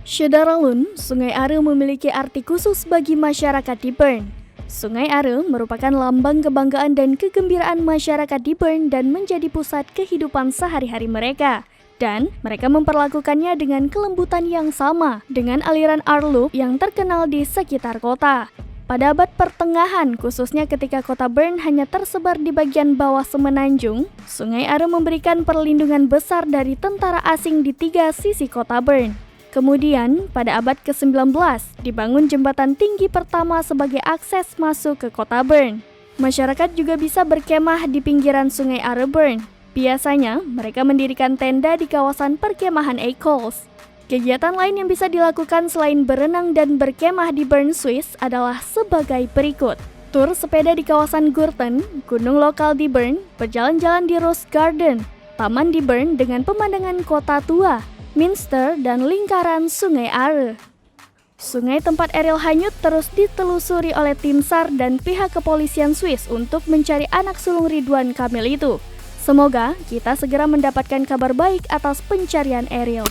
Sederalun, Sungai Are memiliki arti khusus bagi masyarakat di Bern. Sungai Are merupakan lambang kebanggaan dan kegembiraan masyarakat di Bern dan menjadi pusat kehidupan sehari-hari mereka. Dan mereka memperlakukannya dengan kelembutan yang sama dengan aliran Arloop yang terkenal di sekitar kota. Pada abad pertengahan, khususnya ketika kota Bern hanya tersebar di bagian bawah semenanjung, Sungai Are memberikan perlindungan besar dari tentara asing di tiga sisi kota Bern. Kemudian, pada abad ke-19, dibangun jembatan tinggi pertama sebagai akses masuk ke kota Bern. Masyarakat juga bisa berkemah di pinggiran Sungai Are Bern. Biasanya, mereka mendirikan tenda di kawasan perkemahan Eikholz. Kegiatan lain yang bisa dilakukan selain berenang dan berkemah di Bern, Swiss adalah sebagai berikut. Tur sepeda di kawasan Gurten, gunung lokal di Bern, berjalan-jalan di Rose Garden, taman di Bern dengan pemandangan kota tua, Münster, dan lingkaran Sungai Are. Sungai tempat Ariel hanyut terus ditelusuri oleh tim SAR dan pihak kepolisian Swiss untuk mencari anak sulung Ridwan Kamil itu. Semoga kita segera mendapatkan kabar baik atas pencarian Ariel.